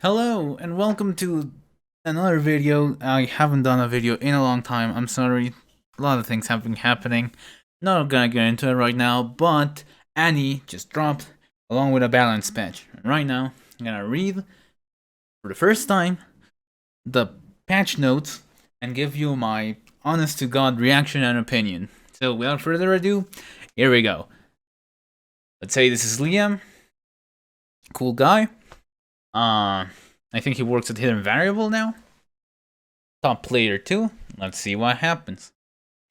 Hello and welcome to another video. I haven't done a video in a long time. I'm sorry. A lot of things have been happening. Not gonna get into it right now, but Annie just dropped along with a balance patch. Right now, I'm gonna read for the first time the patch notes and give you my honest to God reaction and opinion. So without further ado, here we go. Let's say this is Liam. Cool guy. I think he works at Hidden Variable now. Top player too. Let's see what happens.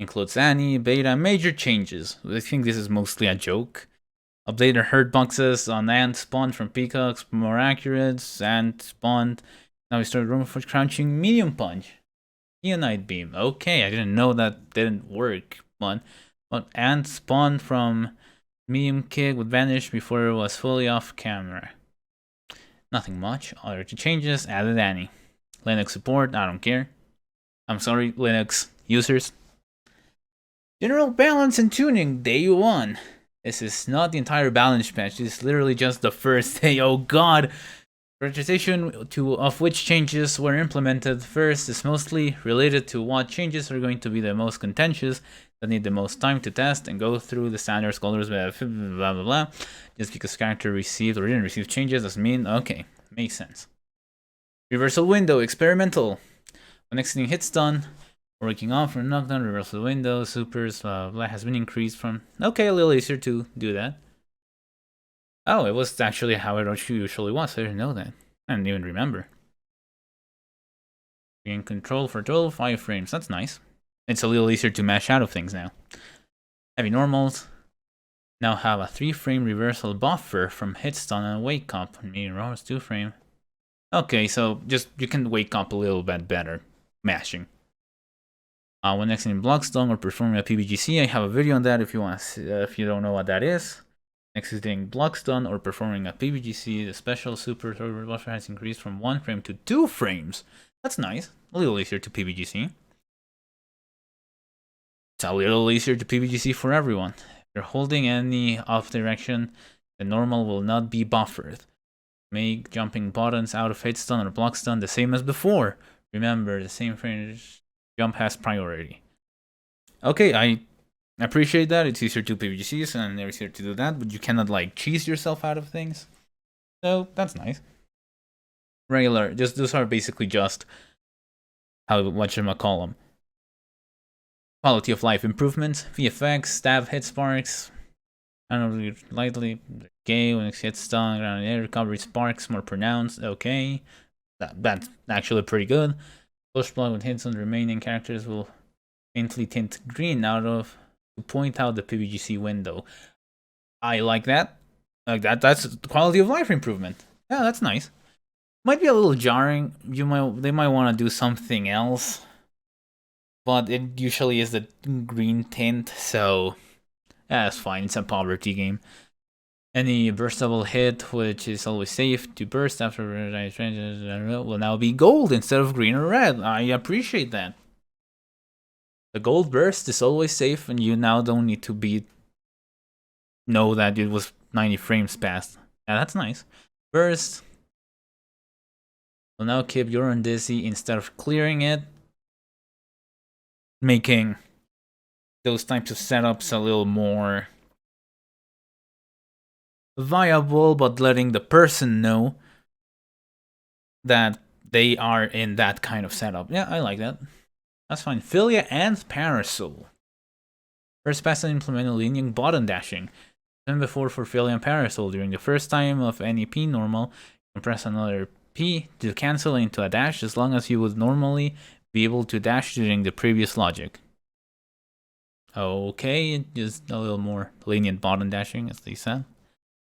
Includes Annie, beta, major changes. I think this is mostly a joke. Updated herd boxes on Ant spawn from Peacocks, more accurate. Ant spawned. Now we start room for crouching medium punch. Ionite beam. Okay, I didn't know that didn't work. But Ant spawned from medium kick would vanish before it was fully off camera. Nothing much. Other changes, added Annie. Linux support, I don't care. I'm sorry, Linux users. General balance and tuning, day 1. This is not the entire balance patch, this is literally just the first day. Oh god! Prioritization of which changes were implemented first is mostly related to what changes are going to be the most contentious, that need the most time to test and go through the standard scholars blah blah blah. Just because character received or didn't receive changes doesn't mean okay, makes sense. Reversal window, experimental. When exiting hit stun, working off from knockdown, reversal window, supers, has been increased from. Okay, a little easier to do that. Oh, it was actually how it usually was. I didn't know that. I didn't even remember. Gain control for total 5 frames. That's nice. It's a little easier to mash out of things now. Heavy normals now have a 3-frame reversal buffer from hit stun and wake up. Medium rolls 2-frame. Okay, so just you can wake up a little bit better mashing. When exiting blockstone or performing a PBGC, I have a video on that if you want. If you don't know what that is. Exiting blockstone or performing a PBGC, the special super buffer has increased from 1 frame to 2 frames. That's nice. A little easier to PBGC. It's a little easier to PBGC for everyone. If you're holding any off direction, the normal will not be buffered. Make jumping buttons out of hit stun or block stun the same as before. Remember, the same frame jump has priority. Okay, I appreciate that. It's easier to PVGCs and it's easier to do that, but you cannot like cheese yourself out of things. So that's nice. Regular, those are basically just what should I call them? Quality of life improvements, VFX, stab hit sparks. I don't know, lightly gay when it hits stun, ground air recovery sparks more pronounced. Okay, that's actually pretty good. Push block with hits on the remaining characters will faintly tint green to point out the PBGC window. I like that. That's quality of life improvement. Yeah, that's nice. Might be a little jarring. They might want to do something else, but it usually is the green tint, so yeah, that's fine. It's a poverty game. Any burstable hit, which is always safe to burst after will now be gold instead of green or red. I appreciate that. The gold burst is always safe, and you now don't need to know that it was 90 frames past. Yeah, that's nice. Burst will now keep your own dizzy instead of clearing it, making those types of setups a little more viable, but letting the person know that they are in that kind of setup. Yeah, I like that. That's fine. Philia and Parasol. First pass and implemented lenient button dashing. Then before for Philia and Parasol, during the first time of any P normal, you can press another P to cancel into a dash as long as you would normally be able to dash during the previous logic. Okay, just a little more lenient button dashing, as they said.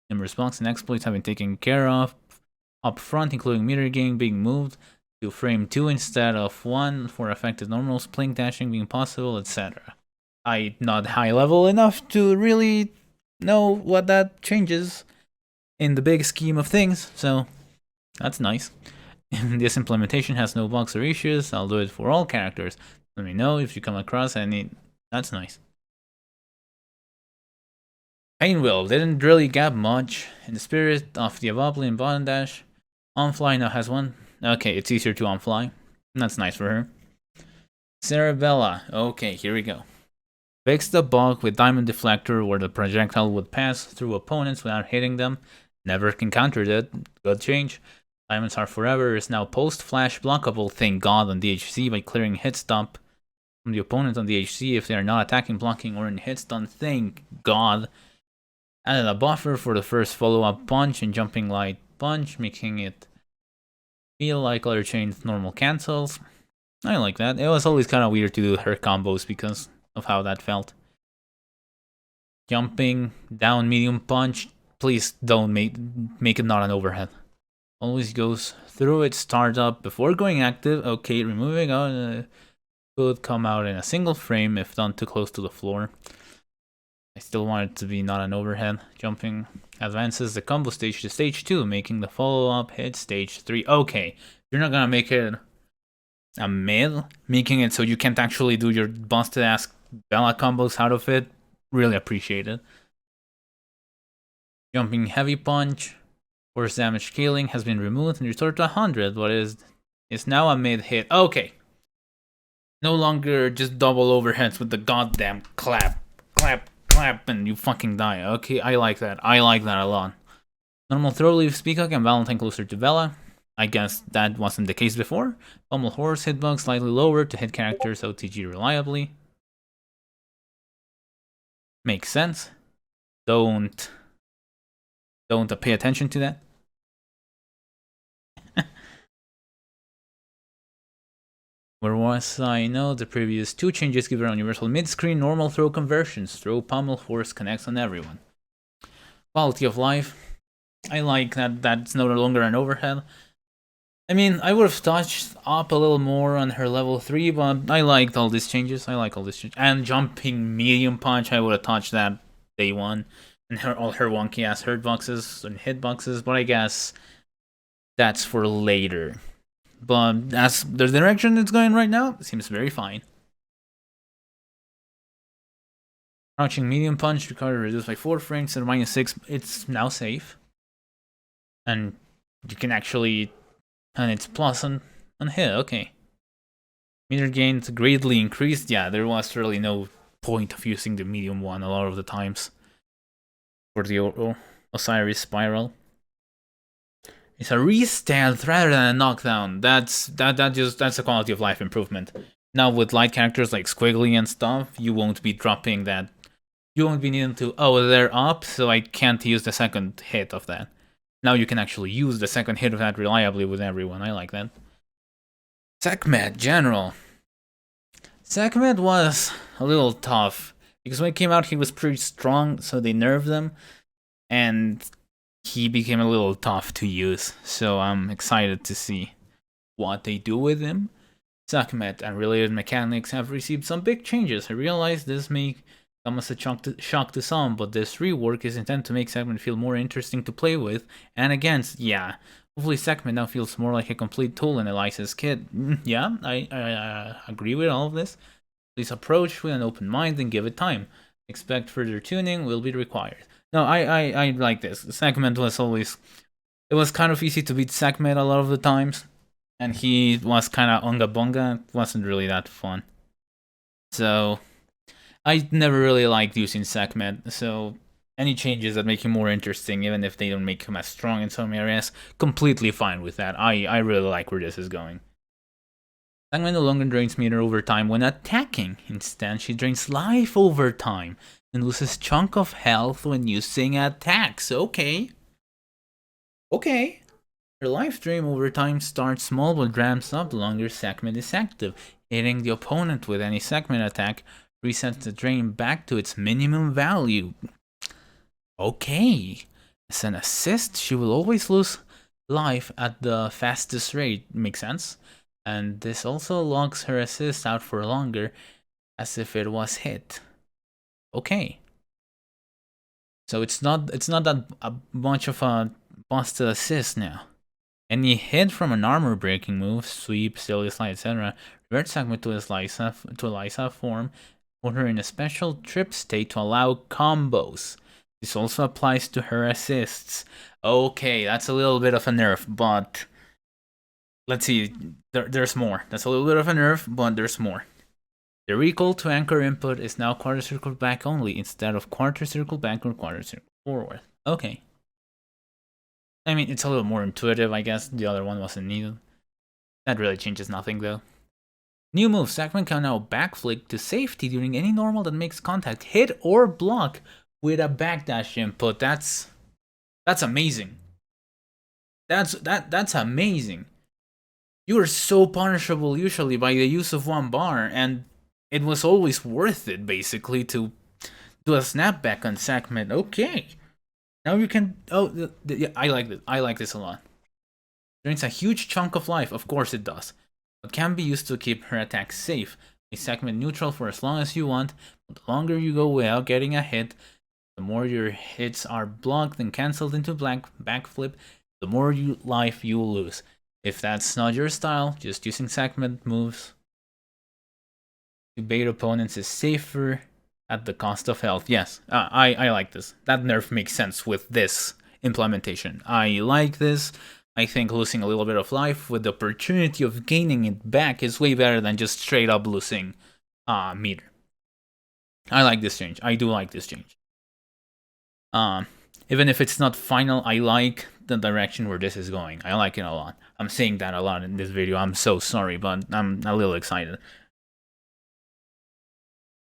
Numerous bugs and exploits have been taken care of up front, including meter gain being moved to frame 2 instead of 1 for effective normals, blink dashing being possible, etc. I'm not high level enough to really know what that changes in the big scheme of things, so that's nice. This implementation has no bugs or issues. I'll do it for all characters. Let me know if you come across any. That's nice. Painwheel didn't really get much. In the spirit of the Avopli and Bond Dash, On-fly now has one. Okay, it's easier to on-fly. That's nice for her. Cerebella. Okay, here we go. Fix the bug with Diamond Deflector where the projectile would pass through opponents without hitting them. Never encountered it. Good change. Diamonds Are Forever is now post-flash blockable, thank god, on DHC by clearing hit stop from the opponent on DHC if they are not attacking, blocking, or in hit stun, thank god. Added a buffer for the first follow-up punch and jumping light punch, making it feel like other chains normal cancels. I like that. It was always kind of weird to do her combos because of how that felt. Jumping down medium punch, please don't make it not an overhead. Always goes through its startup before going active. Okay, removing out could come out in a single frame if done too close to the floor. I still want it to be not an overhead. Jumping advances the combo stage to stage 2, making the follow-up hit stage 3. Okay, you're not gonna make it a mid, making it so you can't actually do your busted ass Bella combos out of it. Really appreciate it. Jumping heavy punch, force damage scaling has been removed and restored to 100. What is now a mid hit? Okay, no longer just double overheads with the goddamn clap, clap, clap, and you fucking die. Okay, I like that. I like that a lot. Normal throw leaves Peacock and Valentine closer to Bella. I guess that wasn't the case before. Pummel Horse hitbox slightly lower to hit characters OTG reliably. Makes sense. Don't pay attention to that. Where was I? No, the previous 2 changes give her universal mid-screen normal throw conversions. Throw Pummel Horse connects on everyone. Quality of life. I like that that's no longer an overhead. I mean, I would have touched up a little more on her level 3, but I liked all these changes. And jumping medium punch, I would have touched that day 1. And all her wonky ass hurt boxes and hit boxes, but I guess that's for later. But as the direction it's going right now, it seems very fine. Crouching medium punch, recovery reduced by 4 frames to -6. It's now safe. And you can actually... And it's plus on hit, okay. Meter gains greatly increased. Yeah, there was really no point of using the medium one a lot of the times. For the Osiris Spiral. It's a restand rather than a knockdown. That's a quality of life improvement. Now with light characters like Squiggly and stuff, you won't be dropping that. You won't be needing to, oh, they're up, so I can't use the second hit of that. Now you can actually use the second hit of that reliably with everyone. I like that. Sekhmet General. Sekhmet was a little tough. Because when he came out, he was pretty strong, so they nerfed him. And he became a little tough to use. So I'm excited to see what they do with him. Sekhmet and related mechanics have received some big changes. I realize this may come as a shock to some, but this rework is intended to make Sekhmet feel more interesting to play with and against. Yeah, hopefully Sekhmet now feels more like a complete tool in Eliza's kit. Yeah, I agree with all of this. Please approach with an open mind and give it time. Expect further tuning will be required. No, I like this. Sekhmet was always... It was kind of easy to beat Sekhmet a lot of the times. And he was kind of unga bunga. It wasn't really that fun. So... I never really liked using Sekhmet, so any changes that make him more interesting, even if they don't make him as strong in some areas, completely fine with that. I really like where this is going. Sekhmet no longer drains meter over time when attacking. Instead, she drains life over time and loses chunk of health when using attacks. Okay. Okay. Her life drain over time starts small but ramps up the longer Sekhmet is active. Hitting the opponent with any Sekhmet attack resets the drain back to its minimum value. Okay. As an assist, she will always lose life at the fastest rate. Makes sense. And this also locks her assist out for longer, as if it was hit. Okay. So it's not that a bunch of a busted assist now. Any hit from an armor breaking move, sweep, silly slide, etc., reverts Sekhmet to Eliza form, put her in a special trip state to allow combos. This also applies to her assists. Okay, that's a little bit of a nerf, but let's see. There's more. That's a little bit of a nerf, but there's more. The recall to anchor input is now quarter circle back only instead of quarter circle back or quarter circle forward. Okay. I mean, it's a little more intuitive, I guess. The other one wasn't needed. That really changes nothing, though. New move, Sackman can now backflip to safety during any normal that makes contact, hit or block with a backdash input. That's amazing. That's amazing. You are so punishable usually by the use of one bar, and it was always worth it basically to do a snapback on Sackman. Okay. Now you can. Oh, yeah, I like this. I like this a lot. Drains a huge chunk of life, of course it does, but can be used to keep her attacks safe. Make Sackman neutral for as long as you want, but the longer you go without getting a hit, the more your hits are blocked and cancelled into backflip, the more life you lose. If that's not your style, just using Sackman moves to bait opponents is safer at the cost of health. Yes, I like this. That nerf makes sense with this implementation. I like this. I think losing a little bit of life with the opportunity of gaining it back is way better than just straight up losing meter. I like this change. I do like this change. Even if it's not final, I like the direction where this is going. I like it a lot. I'm saying that a lot in this video. I'm so sorry, but I'm a little excited.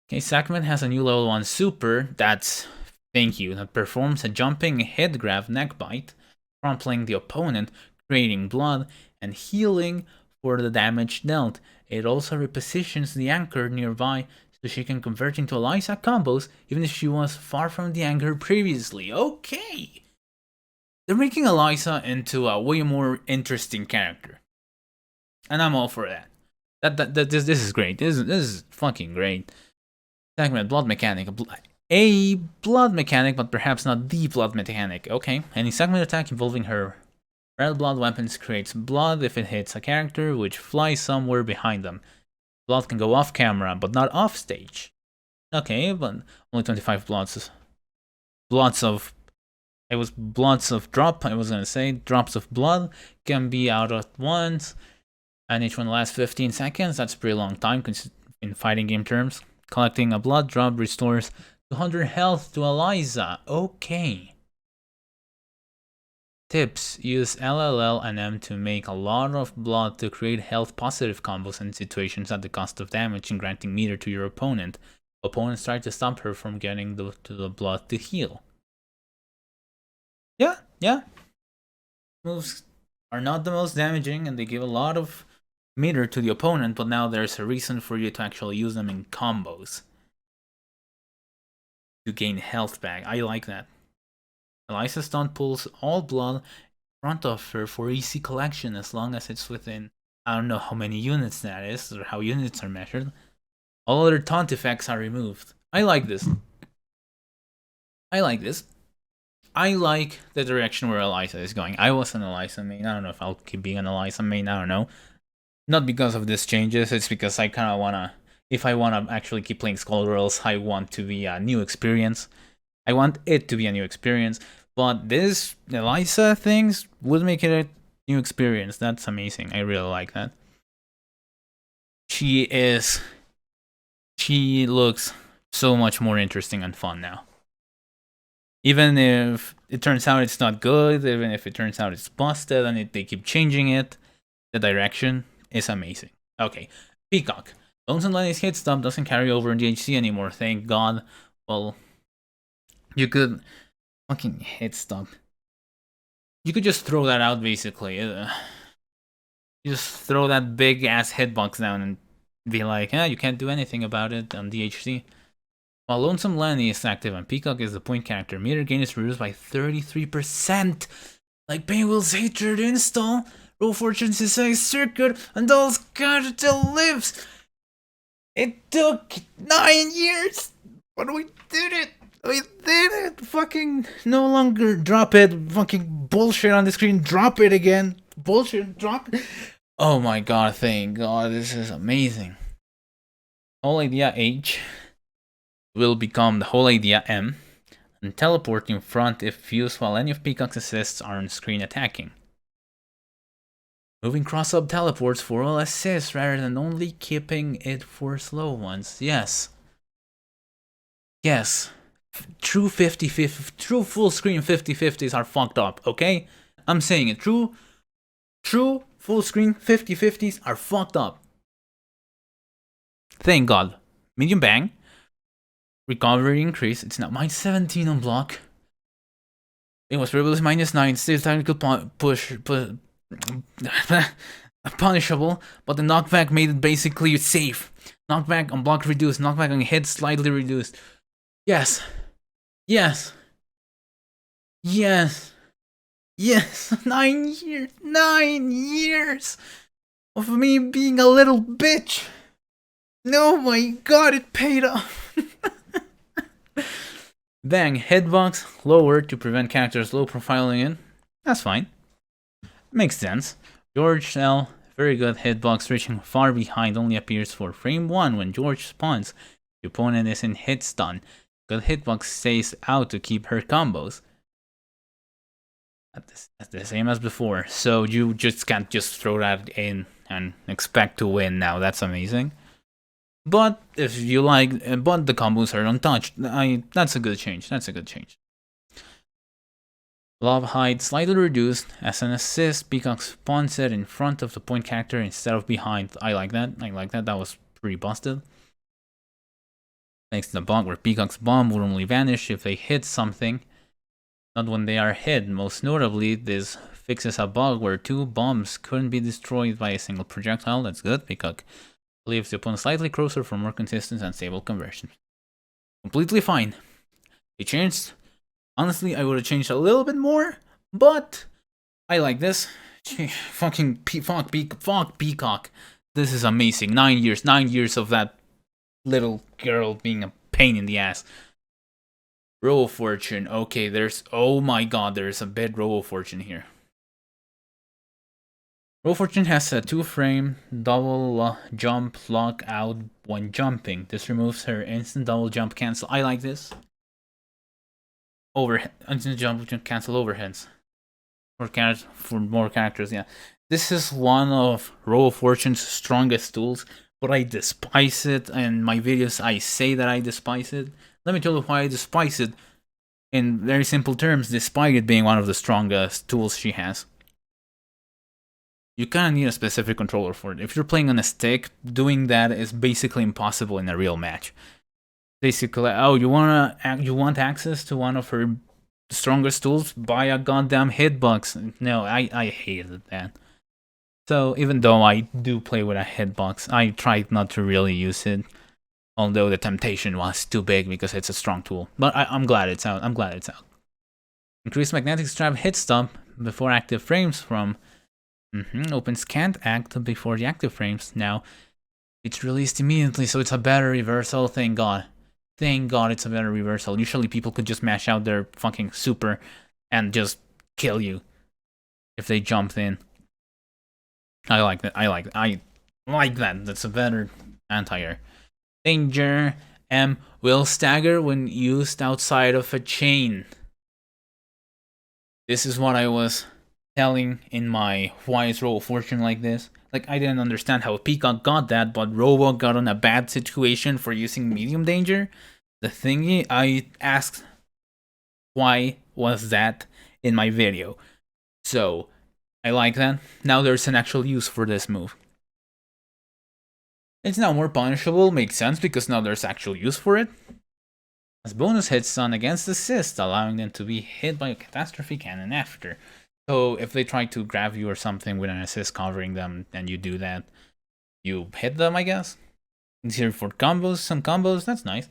Okay, Sackman has a new level 1 super that performs a jumping head grab neck bite, trampling the opponent, creating blood, and healing for the damage dealt. It also repositions the anchor nearby so she can convert into Eliza combos even if she was far from the anchor previously. Okay! They're making Eliza into a way more interesting character. And I'm all for that. This is great. This is fucking great. Sackman, blood mechanic. A blood mechanic, but perhaps not the blood mechanic. Okay. Any Sackman attack involving her red blood weapons creates blood if it hits a character, which flies somewhere behind them. Blood can go off camera, but not off stage. Okay, but only 25 bloods. Bloods of drop. I was gonna say drops of blood can be out at once, and each one lasts 15 seconds. That's a pretty long time in fighting game terms. Collecting a blood drop restores 200 health to Eliza. Okay. Tips. Use LLL and M to make a lot of blood to create health positive combos and situations at the cost of damage and granting meter to your opponent. Opponents try to stop her from getting to the blood to heal. Yeah. Moves are not the most damaging and they give a lot of meter to the opponent, but now there's a reason for you to actually use them in combos to gain health back. I like that. Eliza's stunt pulls all blood in front of her for easy collection as long as it's within, I don't know how many units that is or how units are measured. All other taunt effects are removed. I like this. I like the direction where Eliza is going. I was an Eliza main. I don't know if I'll keep being an Eliza main. I don't know. Not because of these changes. It's because I kind of want to... If I want to actually keep playing Skullgirls, I want to be a new experience. I want it to be a new experience. But this Eliza things would make it a new experience. That's amazing. I really like that. She looks so much more interesting and fun now. Even if it turns out it's not good, even if it turns out it's busted and they keep changing it, the direction is amazing. Okay, Peacock. Lonesome Lenny's hit stop doesn't carry over in DHC anymore, thank God. Well, you could fucking hit stop. You could just throw that out basically. You just throw that big ass hitbox down and be like, you can't do anything about it on DHC. While Lonesome Lenny is active and Peacock is the point character, meter gain is reduced by 33%. Like Paywill's Hatred install, Roll Fortune's Inside Circuit, and Doll's Capital lives. It took 9 years, but we did it. We did it. Fucking no longer drop it. Fucking bullshit on the screen. Drop it again. Bullshit. Drop it. Oh my god, thank god. This is amazing. Whole idea H will become the whole idea M. And teleport in front if used while any of Peacock's assists are on screen attacking. Moving cross-up teleports for all assists rather than only keeping it for slow ones. Yes. Yes. True 50-50, true full screen 50-50s are fucked up, okay? I'm saying it. True full screen 50-50s are fucked up. Thank God. Medium bang. Recovery increase. It's now -17 on block. It was previously -9. Still technical punishable, but the knockback made it basically safe. Knockback on block reduced. Knockback on hit slightly reduced. Yes. Yes. Yes. Yes. 9 years. 9 years of me being a little bitch. Oh my god, it paid off. Bang, hitbox lowered to prevent characters low profiling in. That's fine. Makes sense. George L. Very good hitbox reaching far behind only appears for frame 1 when George spawns. The opponent is in hit stun. Good hitbox stays out to keep her combos. That's the same as before. So you just can't just throw that in and expect to win now. That's amazing. But if you like, but the combos are untouched. That's a good change. That's a good change. Lob height slightly reduced as an assist. Peacock spawns it in front of the point character instead of behind. I like that. I like that. That was pretty busted. Thanks to the bug where Peacock's bomb would only vanish if they hit something, not when they are hit. Most notably, this fixes a bug where 2 bombs couldn't be destroyed by a single projectile. That's good. Peacock leaves the opponent slightly closer for more consistent and stable conversion. Completely fine. They changed. Honestly, I would have changed a little bit more, but I like this. Fuck Peacock. This is amazing. 9 years. 9 years of that little girl being a pain in the ass. Row of Fortune. Okay, oh my god, there's a bad Row of Fortune here. Row of Fortune has a 2-frame double jump lock out when jumping. This removes her instant double jump cancel. I like this. Instant jump cancel overheads. For more characters, yeah. This is one of Row of Fortune's strongest tools, but I despise it. In my videos, I say that I despise it. Let me tell you why I despise it. In very simple terms, despite it being one of the strongest tools she has. You kind of need a specific controller for it. If you're playing on a stick, doing that is basically impossible in a real match. Basically, oh, you want access to one of her strongest tools? Buy a goddamn hitbox. No, I hated that. So even though I do play with a hitbox, I tried not to really use it. Although the temptation was too big because it's a strong tool. But I'm glad it's out. Increased magnetic strap hit stop before active frames from opens can't act before the active frames. Now it's released immediately, so it's a better reversal. Thank God. Thank God it's a better reversal. Usually people could just mash out their fucking super and just kill you if they jumped in. I like that. I like that. That's a better anti-air. Danger M will stagger when used outside of a chain. This is what I was telling in my why is Row of Fortune like this. Like, I didn't understand how Peacock got that, but Robo got on a bad situation for using medium danger. The thingy, I asked why was that in my video. So, I like that. Now there's an actual use for this move. It's now more punishable, makes sense because now there's actual use for it. As bonus hits stun against assist, allowing them to be hit by a catastrophe cannon after. So if they try to grab you or something with an assist covering them, and you do that, you hit them, I guess. It's here for combos, some combos, that's nice.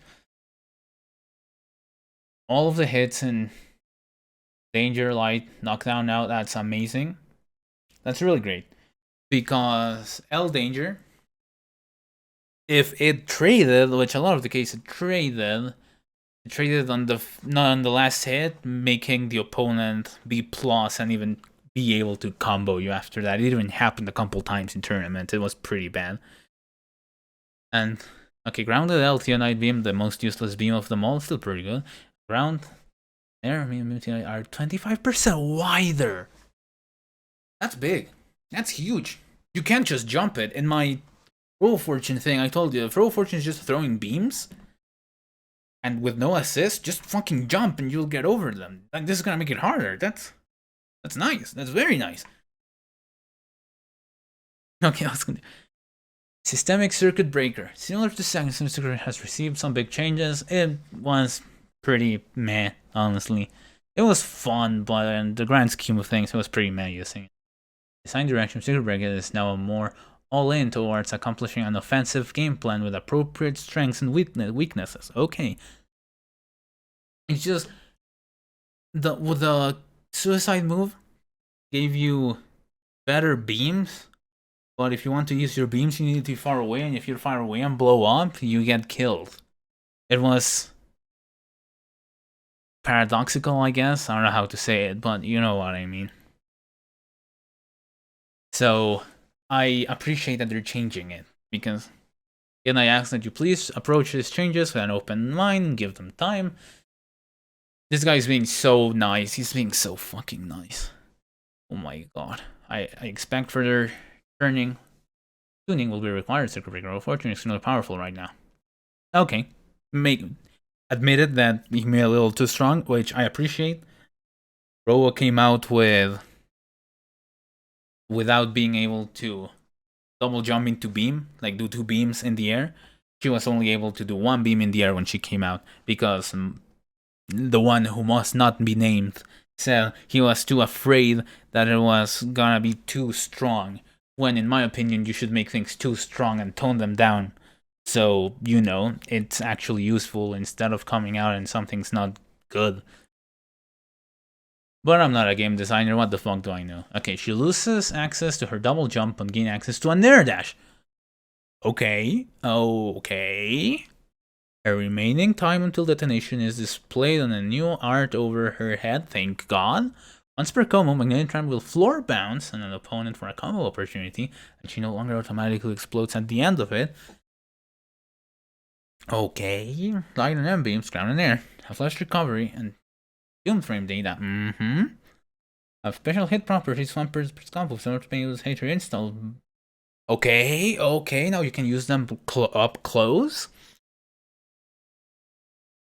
All of the hits in Danger, Light, Knockdown now, that's amazing. That's really great. Because L Danger, if it traded, which a lot of the cases traded on the last hit, making the opponent be plus and even be able to combo you after that. It even happened a couple times in tournament. It was pretty bad. And okay, grounded L Night Beam, the most useless beam of them all, still pretty good. Ground Enemy immunity are 25% wider. That's big. That's huge. You can't just jump it. In my Roll of Fortune thing, I told you, if Roll of Fortune is just throwing beams, and with no assist, just fucking jump and you'll get over them. Like, this is gonna make it harder. That's nice. That's very nice. Okay, let's continue. Systemic Circuit Breaker. Similar to Second Circuit, has received some big changes. It was pretty meh, honestly. It was fun, but in the grand scheme of things, it was pretty meh using it. Design direction of Circuit Breaker is now more all-in towards accomplishing an offensive game plan with appropriate strengths and weaknesses. Okay. It's just the suicide move gave you better beams, but if you want to use your beams, you need to be far away, and if you're far away and blow up, you get killed. It was paradoxical, I guess. I don't know how to say it, but you know what I mean. So I appreciate that they're changing it, because again, I ask that you please approach these changes with an open mind, give them time. This guy's being so nice. He's being so fucking nice. Oh my god. I expect further tuning will be required. Circuit Breaker of Fortune is extremely powerful right now. Okay. Admitted that he made a little too strong, which I appreciate. Roa came out without being able to double jump into beam, like do 2 beams in the air. She was only able to do 1 beam in the air when she came out, because the one who must not be named said he was too afraid that it was gonna be too strong, when in my opinion you should make things too strong and tone them down, so you know it's actually useful instead of coming out and something's not good. But I'm not a game designer, what the fuck do I know? Okay, she loses access to her double jump and gain access to a Nair dash. Okay. Her remaining time until detonation is displayed on a new art over her head, thank god. Once per combo, Magnetic Tram will floor bounce on an opponent for a combo opportunity, and she no longer automatically explodes at the end of it. Okay. Light and M-beams, ground and air, have flash recovery, and doom frame data. Have special hit properties, 1 per combo, similar to being able to hater install. Okay, now you can use them up close.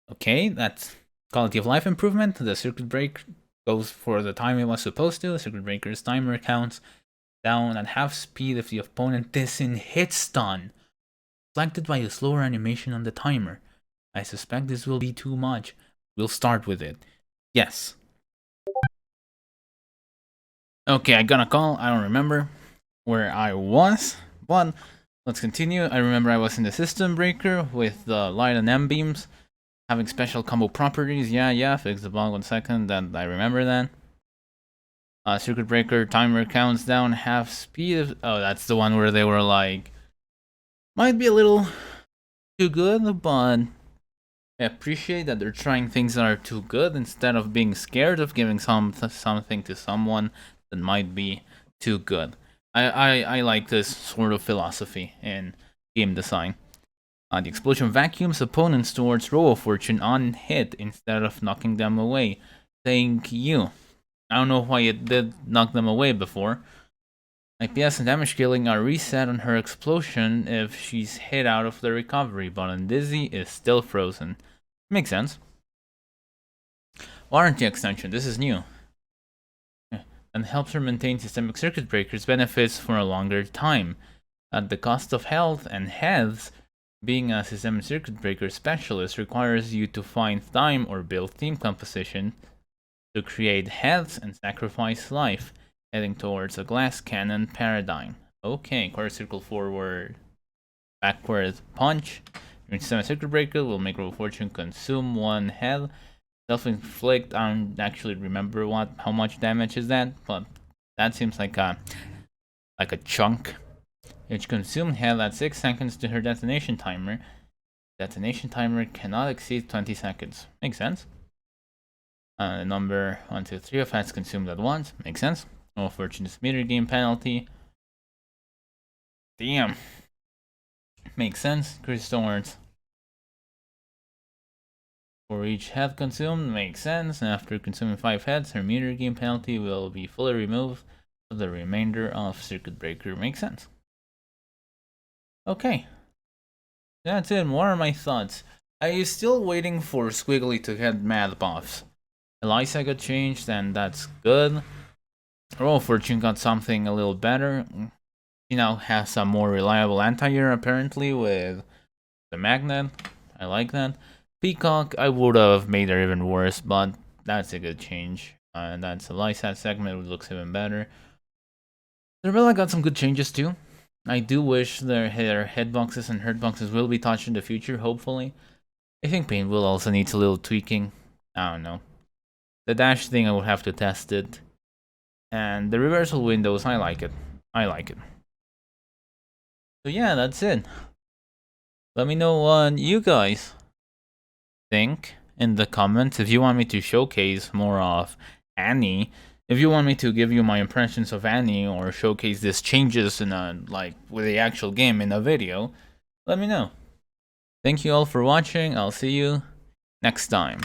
Okay, that's quality of life improvement. The circuit break goes for the time it was supposed to. The circuit breaker's timer counts down at half speed if the opponent is in hit stun, reflected by a slower animation on the timer. I suspect this will be too much. We'll start with it. Yes. Okay, I got a call. I don't remember where I was, but let's continue. I remember I was in the system breaker with the light and M beams having special combo properties. Yeah, fix the bug 1 second. That I remember that. Circuit breaker timer counts down half speed. Oh, that's the one where they were like, might be a little too good, but I appreciate that they're trying things that are too good instead of being scared of giving something to someone that might be too good. I like this sort of philosophy in game design. The explosion vacuums opponents towards Row of Fortune on hit instead of knocking them away. Thank you. I don't know why it did knock them away before. IPS and damage killing are reset on her explosion if she's hit out of the recovery, but on Dizzy is still frozen. Makes sense. Warranty extension, this is new. And helps her maintain systemic circuit breakers benefits for a longer time. At the cost of health and heads, being a systemic circuit breaker specialist requires you to find time or build team composition to create heads and sacrifice life, heading towards a glass cannon paradigm. Okay, quarter circle forward, backward punch. Your systemic circuit breaker will make Row of Fortune consume 1 head. Self-inflict, I don't actually remember how much damage is that, but that seems like a chunk. Each consumed head adds 6 seconds to her detonation timer. Detonation timer cannot exceed 20 seconds. Makes sense. The number 1, 2, 3 of heads consumed at once. Makes sense. Row of Fortune's meter game penalty. Damn. Makes sense. Chris Towards For each head consumed, makes sense. After consuming 5 heads, her meter gain penalty will be fully removed for the remainder of Circuit Breaker. Makes sense. Okay. That's it. What are my thoughts? I'm still waiting for Squiggly to get mad buffs. Eliza got changed, and that's good. Roll Fortune got something a little better. She now has a more reliable anti-air apparently with the magnet. I like that. Peacock, I would have made her even worse, but that's a good change. And that's a Lysat segment, which looks even better. Cerebella got some good changes too. I do wish their hitboxes and hurtboxes will be touched in the future, hopefully. I think Pain will also needs a little tweaking. I don't know. The dash thing, I would have to test it. And the reversal windows, I like it. I like it. So yeah, that's it. Let me know what you guys think in the comments. If you want me to showcase more of Annie, if you want me to give you my impressions of Annie or showcase these changes in like with the actual game in a video, let me know. Thank you all for watching. I'll see you next time.